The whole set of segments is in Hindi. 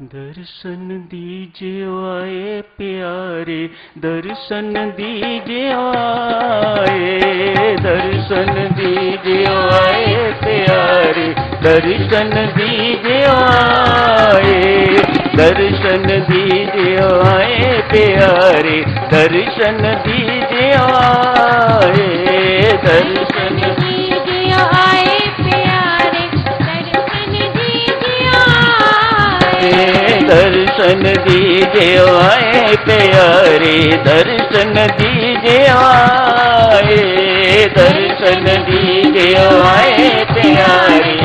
दर्शन दीजिए आए प्यारे, दर्शन दीजिए आए, दर्शन दीजिए आए प्यारे, दर्शन दीजिए आए, दर्शन दीजिए आए प्यारे, दर्शन दीजिए आए, दर्शन दीजिए आए प्यारे, दर्शन दीजिए आए प्यारे, दर्शन दीजिए आए, दर्शन दीजिए आए प्यारे,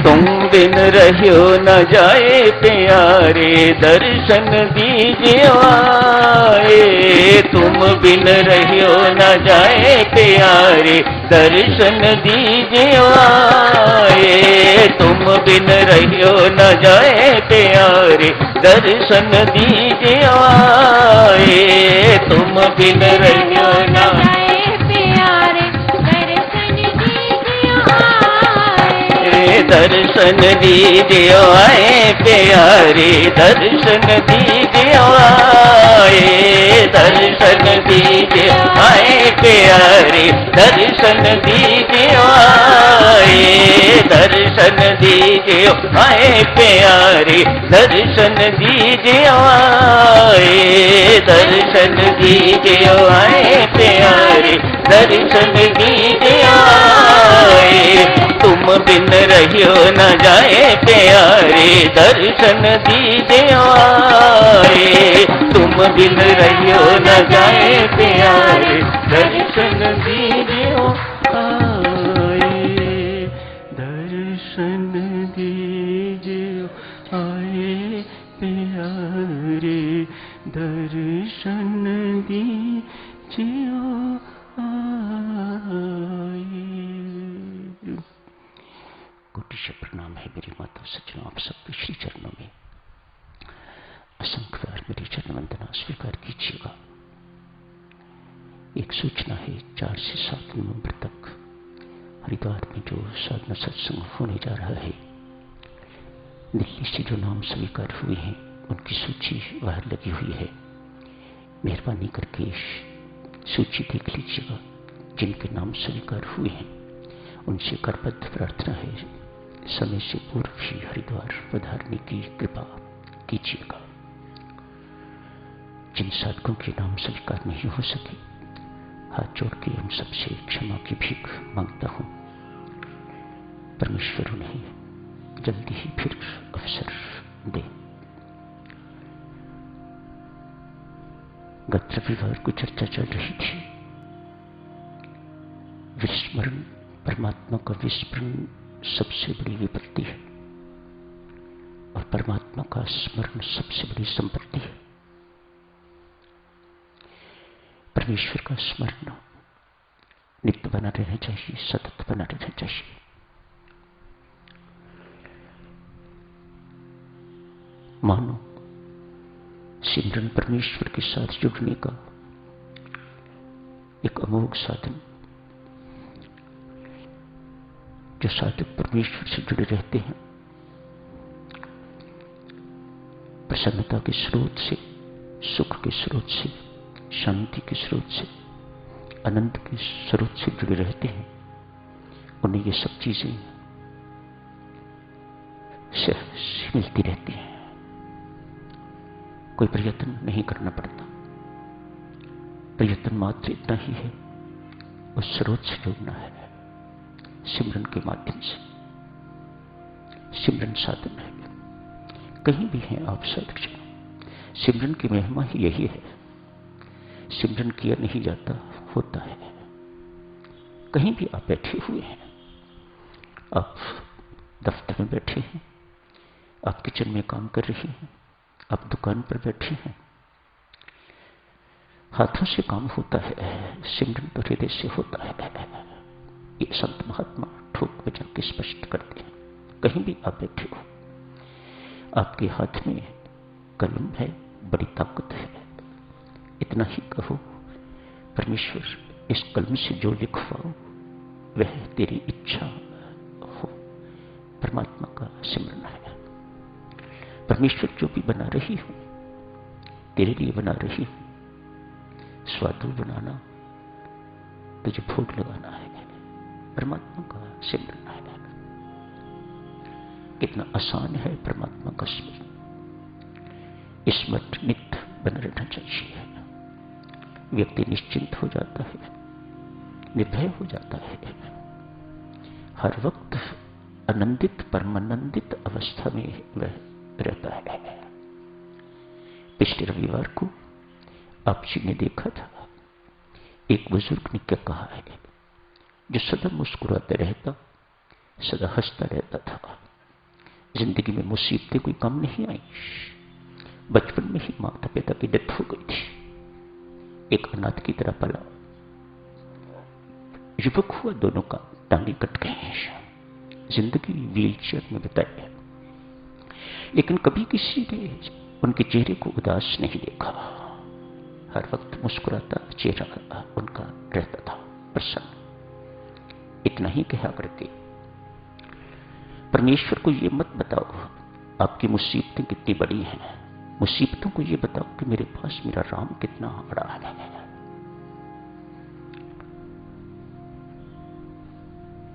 तुम बिन रहियो न जाए प्यारे, दर्शन दीजिए आए, तुम बिन रहियो न जाए प्यारे, दर्शन दीजिए आए, तुम बिन रहियो न जाए प्यारे, दर्शन दीजिए आए, तुम बिन रहियो न जाए प्यारे, दर्शन दीजिए आए प्यारे, दर्शन दीजिए आए, दर्शन दीजिए आए प्यारे, दर्शन दीजिए आए, दर्शन दीजिए आए प्यारे, दर्शन दीजिए आए, दर्शन दीजिए आए प्यारे, दर्शन दीजिए आए, तुम बिन रहियो न जाए प्यारे, दर्शन दीजिए आए, तुम बिन रहियो न जाए प्यारे, दर्शन दीजिए आए, दर्शन दीजिए आए प्यारे, दर्शन दीजिए आए। कोटिशः प्रणाम है मेरी माता सज्जनों, आप सबके श्री चरणों में असंख्य बार मेरी चरण वंदना स्वीकार कीजिएगा। एक सूचना है, 4 से 7 नवंबर तक हरिद्वार में जो साधना सत्संग होने जा रहा है, दिल्ली से जो नाम स्वीकार हुए हैं उनकी सूची बाहर लगी हुई है। मेहरबानी करके सूची देख लीजिएगा। जिनके नाम स्वीकार हुए हैं उनसे करबद्ध प्रार्थना है, समय से पूर्व ही हरिद्वार पधारने की कृपा कीजिएगा। जिन साधकों के नाम स्वीकार नहीं हो सके, हाथ जोड़ के उन सबसे क्षमा की भीख मांगता हूं। परमेश्वर उन्हें जल्दी ही फिर अवसर दे। गत रविवार को चर्चा चल रही थी, विस्मरण, परमात्मा का विस्मरण सबसे बड़ी विपत्ति है और परमात्मा का स्मरण सबसे बड़ी संपत्ति है। परमेश्वर का स्मरण नित्य बना रहना चाहिए, सतत बना रहना चाहिए। मानो सिमरन परमेश्वर के साथ जुड़ने का एक अमोघ साधन। जो साधक परमेश्वर से जुड़े रहते हैं, प्रसन्नता के स्रोत से, सुख के स्रोत से, शांति के स्रोत से, आनंद के स्रोत से जुड़े रहते हैं, उन्हें ये सब चीजें मिलती रहती हैं। कोई प्रयत्न नहीं करना पड़ता, प्रयत्न मात्र इतना ही है, उस स्रोत से जुड़ना है, सिमरन के माध्यम से। सिमरन साधन है। कहीं भी हैं आप साधक जन, सिमरन की महिमा ही यही है। सिमरन किया नहीं जाता, होता है। कहीं भी आप बैठे हुए हैं, आप दफ्तर में बैठे हैं, आप किचन में काम कर रहे हैं, आप दुकान पर बैठे हैं, हाथों से काम होता है, सिमरन तो हृदय से होता है। ये संत महात्मा ठोक बजा के स्पष्ट करते हैं। कहीं भी आप बैठे हो, आपके हाथ में कलम है, बड़ी ताकत है। इतना ही कहो, परमेश्वर इस कलम से जो लिखवाओ वह तेरी इच्छा हो। परमात्मा का सिमरन है। परमेश्वर जो भी बना रही हूं तेरे लिए बना रही हूं, स्वादु बनाना, तुझे भोग लगाना है, परमात्मा का सिमरन है। कितना आसान है परमात्मा का स्मरण। स्मरण नित्य बन रहना चाहिए। व्यक्ति निश्चिंत हो जाता है, निर्भय हो जाता है, हर वक्त आनंदित परमानंदित अवस्था में वह रहता है। पिछले रविवार को आप जी ने देखा था, एक बुजुर्ग ने क्या कहा है, जो सदा मुस्कुराता रहता, सदा हंसता रहता था, जिंदगी में मुसीबतें कोई कम नहीं आई। बचपन में ही माता पिता की डेथ हो गई थी, एक अनाथ की तरह पला, युवक हुआ, दोनों का टांगे कट गए हैं, जिंदगी व्हीलचेयर में बिताई, लेकिन कभी किसी ने उनके चेहरे को उदास नहीं देखा। हर वक्त मुस्कुराता चेहरा उनका रहता था, प्रसन्न। इतना ही कहा करके परमेश्वर को ये मत बताओ आपकी मुसीबतें कितनी बड़ी हैं, मुसीबतों को ये बताओ कि मेरे पास मेरा राम कितना बड़ा है।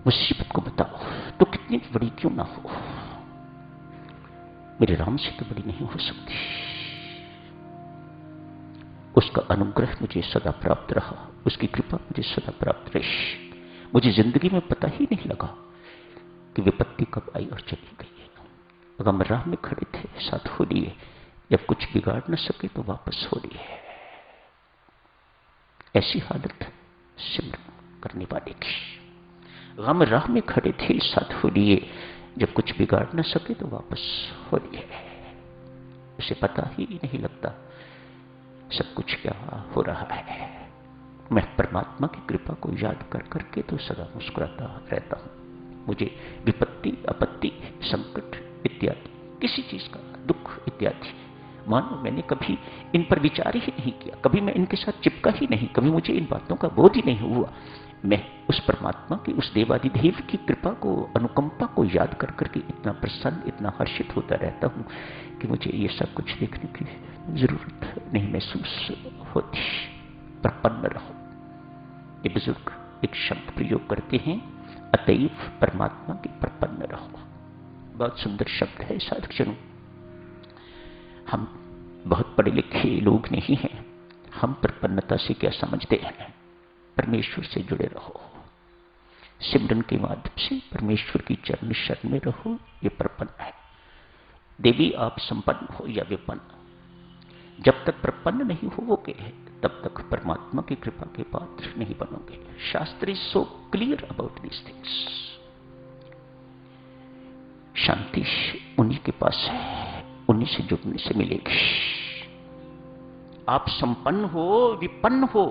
मुसीबत को बताओ तो कितनी बड़ी क्यों ना हो, मेरे राम से तो बड़ी नहीं हो सकती। उसका अनुग्रह मुझे सदा प्राप्त रहा, उसकी कृपा मुझे सदा प्राप्त रही। मुझे जिंदगी में पता ही नहीं लगा कि विपत्ति कब आई और चली गई। अगर हम राह में खड़े थे, साथ हो लिए, जब कुछ बिगाड़ न सके तो वापस हो लिए। ऐसी हालत सिमरन करने वाले की। हम राह में खड़े थे, साथ हो लिए, जब कुछ बिगाड़ न सके तो वापस हो लिए। उसे पता ही नहीं लगता सब कुछ क्या हो रहा है। मैं परमात्मा की कृपा को याद कर करके तो सदा मुस्कुराता रहता हूं। मुझे विपत्ति, आपत्ति, संकट इत्यादि, किसी चीज का दुख इत्यादि, मानो मैंने कभी इन पर विचार ही नहीं किया, कभी मैं इनके साथ चिपका ही नहीं, कभी मुझे इन बातों का बोध ही नहीं हुआ। मैं उस परमात्मा की, उस देवादिदेव की कृपा को, अनुकंपा को याद कर करके इतना प्रसन्न, इतना हर्षित होता रहता हूं कि मुझे ये सब कुछ देखने की जरूरत नहीं महसूस होती। प्रपन्न रहो, ये बुजुर्ग एक शब्द प्रयोग करते हैं, अतएव परमात्मा की प्रपन्न रहो। बहुत सुंदर शब्द है साधकजनों। हम बहुत पढ़े लिखे लोग नहीं हैं, हम प्रपन्नता से क्या समझते हैं? परमेश्वर से जुड़े रहो, सिमरन के माध्यम से परमेश्वर की चरण शरण में रहो, ये प्रपन्न है। देवी आप संपन्न हो या विपन्न, जब तक प्रपन्न नहीं होगे तब तक परमात्मा की कृपा के पात्र नहीं बनोगे। शास्त्र is so clear about these things. शांति उन्हीं के पास है, उन्हीं से जुड़ने से मिलेगी। आप संपन्न हो, विपन्न हो,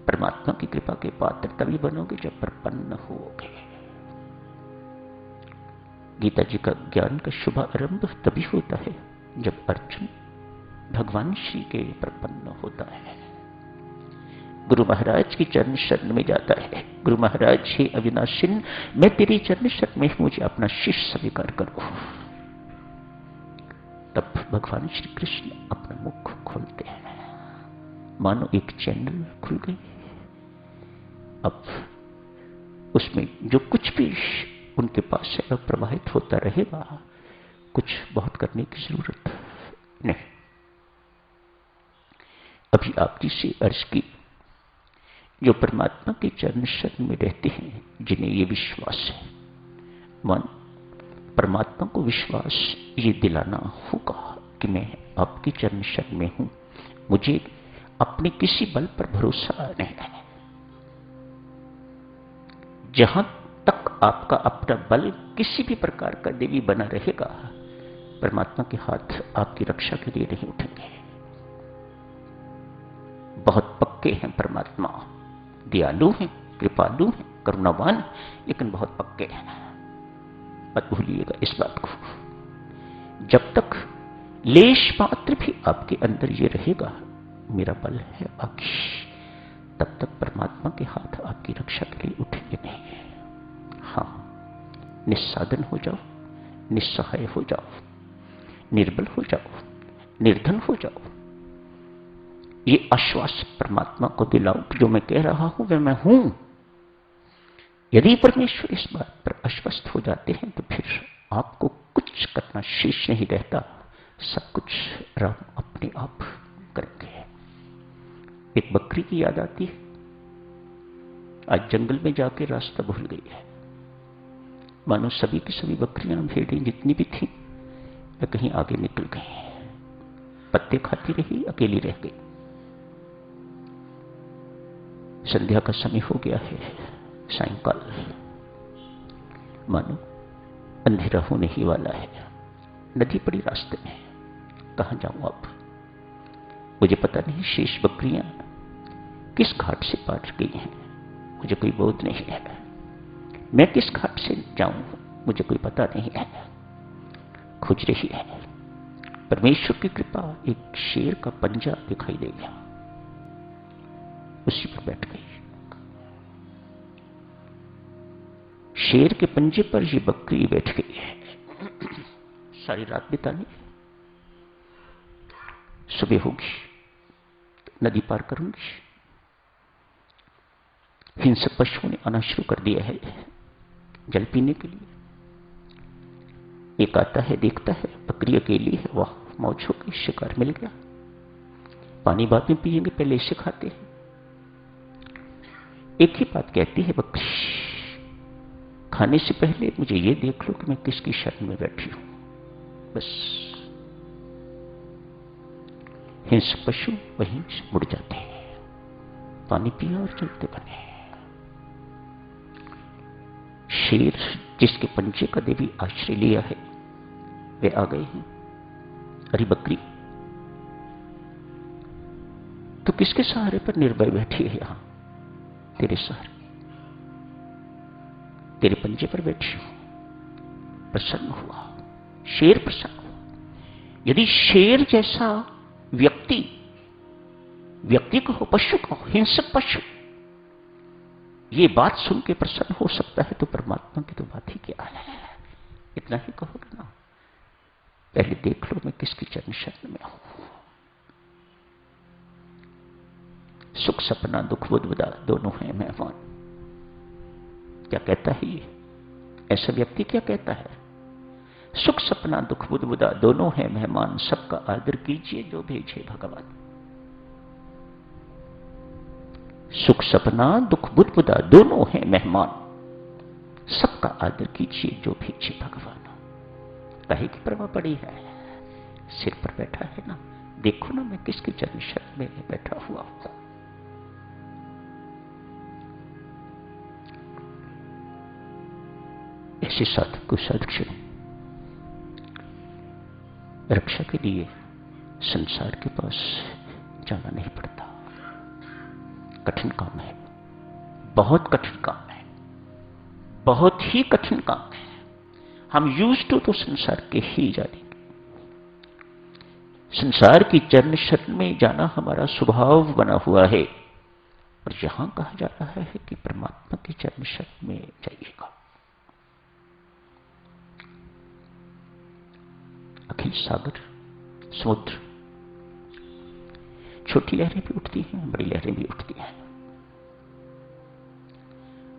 परमात्मा की कृपा के पात्र तभी बनोगे जब प्रपन्न होगे। गीता जी का ज्ञान का शुभारंभ तभी होता है जब अर्जुन भगवान श्री के प्रपन्न होता है, गुरु महाराज की चरण शरण में जाता है। गुरु महाराज हे अविनाशिन, मैं तेरी चरण शरण में मुझे अपना शिष्य स्वीकार करो। तब भगवान श्री कृष्ण अपना मुख खोलते हैं, मानो एक चैनल खुल गई। अब उसमें जो कुछ भी उनके पास है वह प्रवाहित होता रहेगा, कुछ बहुत करने की जरूरत नहीं। अभी आप जी से अर्ज की, जो परमात्मा के चरण शरण में रहते हैं, जिन्हें ये विश्वास है, मन परमात्मा को विश्वास ये दिलाना होगा कि मैं आपके चरण शरण में हूं, मुझे अपने किसी बल पर भरोसा नहीं है। जहां तक आपका अपना बल किसी भी प्रकार का देवी बना रहेगा, परमात्मा के हाथ आपकी रक्षा के लिए नहीं उठेंगे। बहुत पक्के हैं परमात्मा, दयालु हैं, कृपालु हैं, करुणावान, लेकिन बहुत पक्के हैं। मत भूलिएगा इस बात को। जब तक लेश मात्र भी आपके अंदर ये रहेगा, मेरा बल है बाकी, तब तक परमात्मा के हाथ आपकी रक्षा के लिए उठेंगे नहीं। हाँ, निस्साधन हो जाओ, निस्सहाय हो जाओ, निर्बल हो जाओ, निर्धन हो जाओ। ये आश्वास परमात्मा को दिलाओ कि जो मैं कह रहा हूं वह मैं हूं। यदि परमेश्वर इस बात पर आश्वस्त हो जाते हैं तो फिर आपको कुछ करना शेष नहीं रहता, सब कुछ राम अपने आप करेंगे। एक बकरी की याद आती है, आज जंगल में जाके रास्ता भूल गई है। मानो सभी की सभी बकरियां भेड़ें जितनी भी थीं वे कहीं आगे निकल गई, पत्ते खाती रही, अकेली रह गई। संध्या का समय हो गया है, सायंकाल, मानो अंधेरा होने ही वाला है। नदी पड़ी रास्ते में, कहां जाऊं अब? मुझे पता नहीं शेष बकरियां किस घाट से पार गई हैं, मुझे कोई बोध नहीं है। मैं किस घाट से जाऊं, मुझे कोई पता नहीं है। खोज रही है। परमेश्वर की कृपा, एक शेर का पंजा दिखाई दे गया, उसी पर बैठ गई। शेर के पंजे पर ये बकरी बैठ गई है। सारी रात बितानी, सुबह होगी नदी पार करूंगी। हिंसक पशुओं ने आना शुरू कर दिया है जल पीने के लिए। एक आता है, देखता है बकरी अकेली है, वाह मौज हो गई, शिकार मिल गया। पानी बाद में पिएंगे, पहले इसे खाते हैं। एक ही बात कहती है बकरी, खाने से पहले मुझे ये देख लो कि मैं किसकी शरण में बैठी हूं। बस हिंसक पशु वहीं से मुड़ जाते हैं, पानी पिया और चलते बने। शेर जिसके पंजे का देवी आश्रय लिया है वे आ गए हैं। अरे बकरी, तो किसके सहारे पर निर्भय बैठी है? यहां तेरे सहारे, तेरे पंजे पर बैठी हूं। प्रसन्न हुआ शेर, प्रसन्न हुआ। यदि शेर जैसा व्यक्ति, व्यक्ति कहो पशु कहो, हिंसक पशु, ये बात सुन के प्रसन्न हो सकता है तो परमात्मा की तो बात ही क्या है। इतना ही कहोगे ना, पहले देख लो मैं किसकी चरण शरण में हूं। सुख सपना दुख बुदबुदा दोनों हैं मेहमान। क्या कहता है ये? ऐसा व्यक्ति क्या कहता है? सुख सपना दुख बुदबुदा दोनों हैं मेहमान, सबका आदर कीजिए जो भेजे भगवान। सुख सपना दुख बुदबुदा दोनों हैं मेहमान, सबका आदर कीजिए जो भेजे भगवान। काहे की परवाह पड़ी है? सिर पर बैठा है ना, देखो ना मैं किसके चरण शरण में बैठा हुआ हूं। ऐसे साधक को साधक रक्षा के लिए संसार के पास जाना नहीं पड़ता। कठिन काम है, बहुत कठिन काम है, बहुत ही कठिन काम है। हम यूज्ड तो संसार के ही जानेंगे। संसार की चरण शरण में जाना हमारा स्वभाव बना हुआ है, और यहां कहा जा रहा है कि परमात्मा की चरण शरण में जाइएगा। अखिल सागर, समुद्र, छोटी लहरें भी उठती हैं, बड़ी लहरें भी उठती हैं।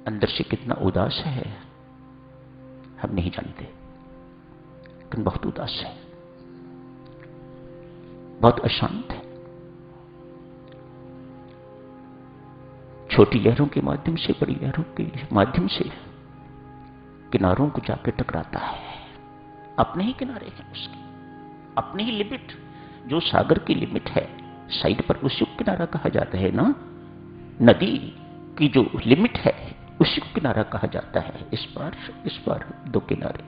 अंदर से कितना उदास है हम नहीं जानते, लेकिन बहुत उदास है, बहुत अशांत है। छोटी लहरों के माध्यम से, बड़ी लहरों के माध्यम से किनारों को जाकर टकराता है। अपने ही किनारे हैं उसके, अपनी ही लिमिट, जो सागर की लिमिट है साइड पर, उसी को किनारा कहा जाता है ना। नदी की जो लिमिट है उसी को किनारा कहा जाता है। इस बार दो किनारे,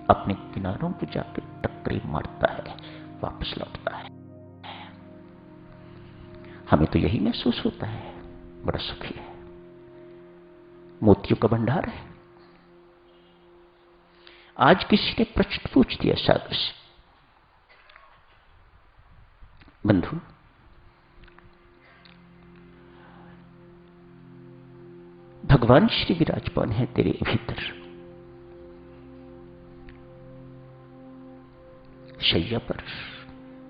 अपने किनारों को जाकर टक्करे मारता है, वापस लौटता है। हमें तो यही महसूस होता है, बड़ा सुखी है, मोतियों का भंडार है। आज किसी ने प्रश्न पूछ दिया सागर से, बंधु भगवान श्री विराजमान है तेरे भीतर, शैया पर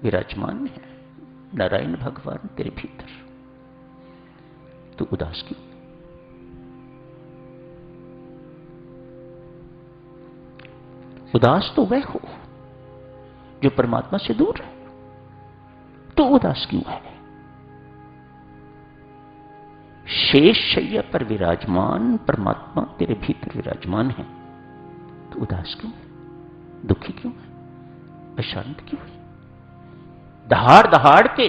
विराजमान है नारायण भगवान तेरे भीतर, तू उदास क्यों? उदास तो वह हो जो परमात्मा से दूर है, तो उदास क्यों है? शेष शैया पर विराजमान परमात्मा तेरे भीतर विराजमान है, तो उदास क्यों है? दुखी क्यों है? अशांत क्यों है? दहाड़ दहाड़ के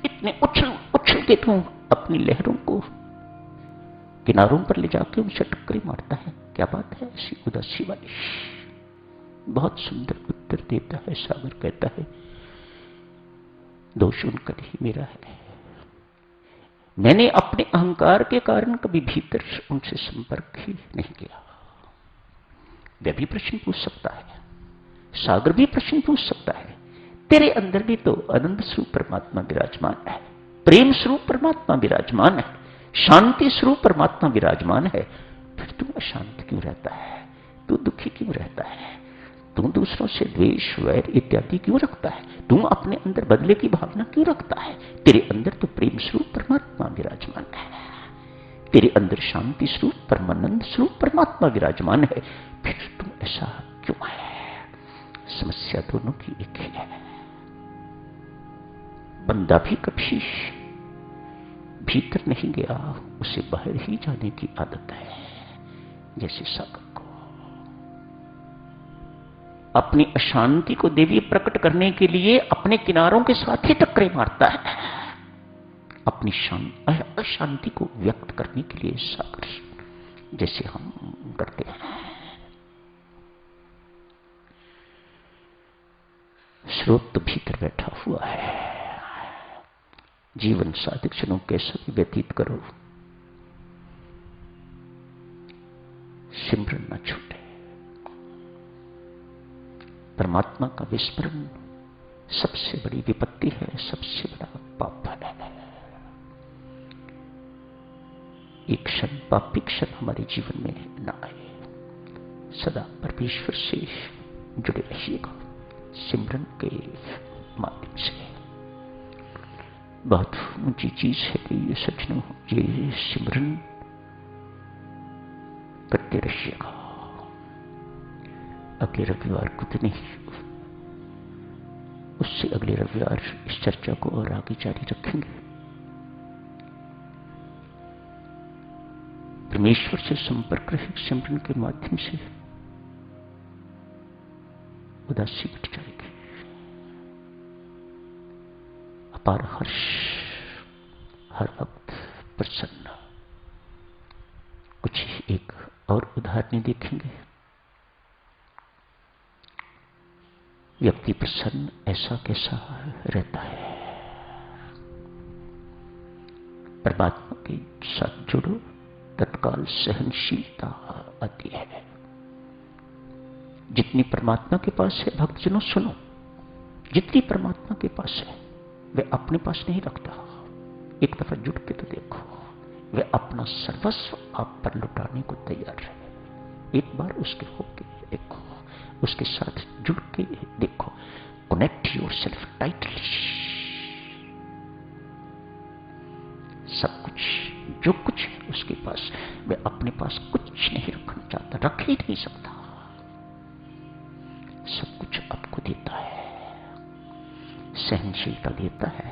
इतने उछल उछल के तू अपनी लहरों को किनारों पर ले जाके उनसे टक्करी मारता है, क्या बात है ऐसी उदासी वाली? बहुत सुंदर उत्तर देता है सागर, कहता है दोष उनका नहीं मेरा है, मैंने अपने अहंकार के कारण कभी भीतर उनसे संपर्क ही नहीं किया। वह भी प्रश्न पूछ सकता है, सागर भी प्रश्न पूछ सकता है, तेरे अंदर भी तो आनंद स्वरूप परमात्मा विराजमान है, प्रेम स्वरूप परमात्मा विराजमान है, शांति स्वरूप परमात्मा विराजमान है, फिर तू अशांत क्यों रहता है? तू दुखी क्यों रहता है? तू दूसरों से द्वेष वैर इत्यादि क्यों रखता है? तू अपने अंदर बदले की भावना क्यों रखता है? तेरे अंदर तो प्रेम स्वरूप परमात्मा विराजमान है, तेरे अंदर शांति स्वरूप परमानंद स्वरूप परमात्मा विराजमान है, फिर तुम ऐसा क्यों है? समस्या दोनों की एक ही है। बंदा भी कभी भीतर नहीं गया, उसे बाहर ही जाने की आदत है। जैसे सागर को अपनी अशांति को देवी प्रकट करने के लिए अपने किनारों के साथ ही टक्करे मारता है, अपनी अशांति को व्यक्त करने के लिए सागर जैसे हम करते हैं। स्रोत तो भीतर बैठा हुआ है। जीवन साधक क्षणों कैसे भी व्यतीत करो, सिमरन न छूटे। परमात्मा का विस्मरण सबसे बड़ी विपत्ति है, सबसे बड़ा पाप है। एक क्षण पापी क्षण हमारे जीवन में न आए। सदा परमेश्वर से जुड़े रहिएगा सिमरन के माध्यम से। बहुत ऊंची चीज है कि ये सज्जनों, ये सिमरन करते रहिएगा। अगले रविवार को तो नहीं, उससे अगले रविवार इस चर्चा को और आगे जारी रखेंगे। परमेश्वर से संपर्क रहे सिमरन के माध्यम से, उदासी मिट जाएगी। अपार हर्ष, हर वक्त प्रसन्न। कुछ एक और उदाहरण देखेंगे। व्यक्ति प्रसन्न ऐसा कैसा रहता है? परमात्मा के साथ जुड़ो, तत्काल सहनशीलता आती है। जितनी परमात्मा के पास है, भक्तजनों सुनो, जितनी परमात्मा के पास है वह अपने पास नहीं रखता। एक दफा जुड़ के तो देखो, वह अपना सर्वस्व आप पर लुटाने को तैयार है। एक बार उसके होके देखो, उसके साथ जुड़ के देखो, कनेक्ट योर सेल्फ टाइटली। सब कुछ जो कुछ है उसके पास, वह अपने पास कुछ नहीं रखना चाहता, रख ही नहीं सकता। सब कुछ आपको देता है, सहनशीलता देता है,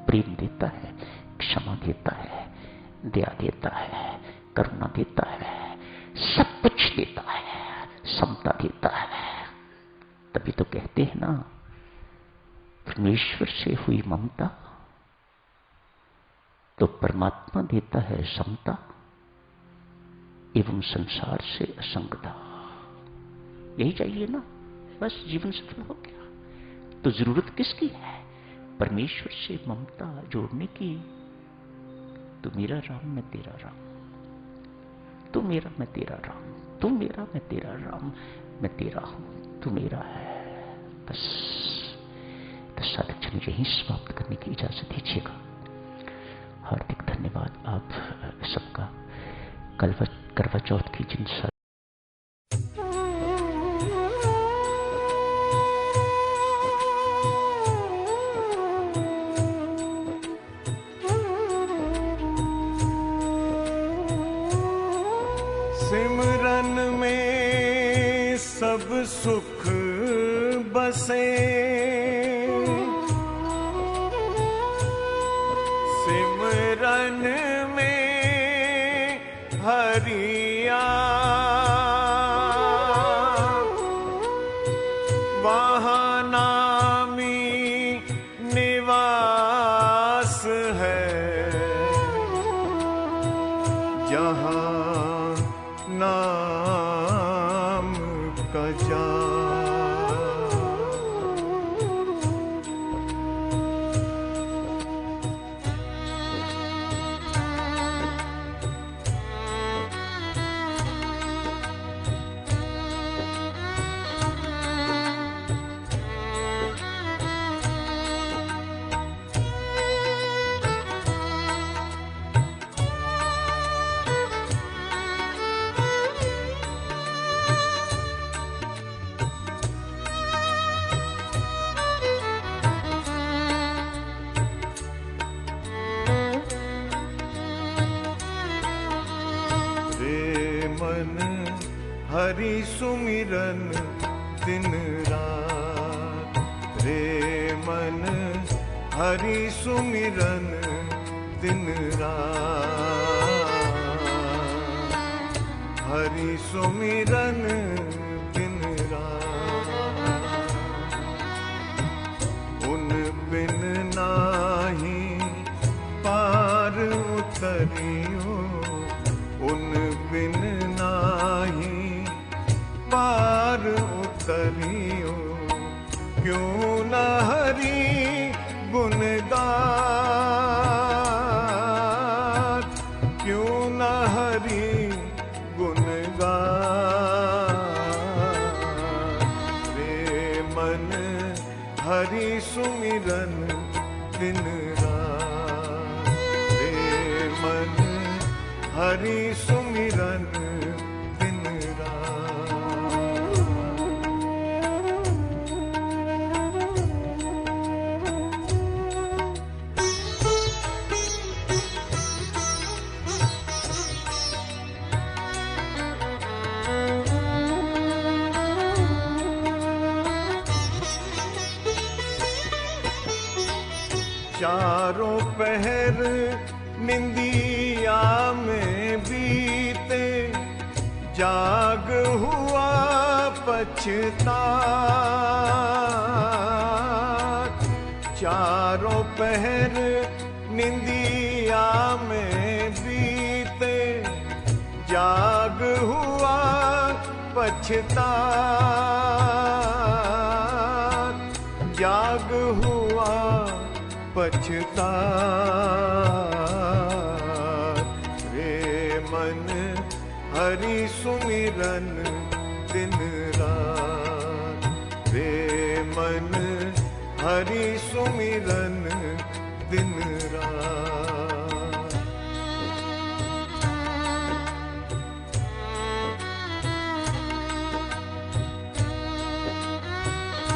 प्रेम देता है, क्षमा देता है, दया देता है, करुणा देता है, सब कुछ देता है, समता देता है। तभी तो कहते हैं ना, परमेश्वर से हुई ममता तो परमात्मा देता है समता, एवं संसार से असंगता। यही चाहिए ना, बस जीवन सफल हो गया। तो जरूरत किसकी है? परमेश्वर से ममता जोड़ने की। तू मेरा राम, मैं तेरा राम, तू मेरा, मैं तेरा राम, तू मेरा, मैं तेरा राम, मैं तेरा हूं, तू मेरा है। बस तो साधक जन यही समाप्त करने की इजाजत दीजिएगा। हार्दिक धन्यवाद आप सबका। करवा चौथ की जिन सब सुख बसे, सिमरन में हरिया वहाँ नामी निवास है, जहाँ नाम का जाप। मन हरि सुमिरन दिन रात, रे मन हरि सुमिरन दिन रात, हरि सुमिरन दिन रात। उन बिन नाही पार उतरियो, उन बिन नाही पार उतरियो, क्यों न हरि गुण गात, क्यों न हरि गुण गात। रे मन हरि सुमिरन दिन रात, रे मन हरि सुमिरन दिन रात। चारों पहर निंदिया में बीते, जाग हुआ पछतात। चारों पहर निंदिया में बीते, जाग हुआ पछतात, जाग हुआ पछतात। रे मन हरि सुमिरन दिन रात, रे मन हरि सुमिरन दिन रात।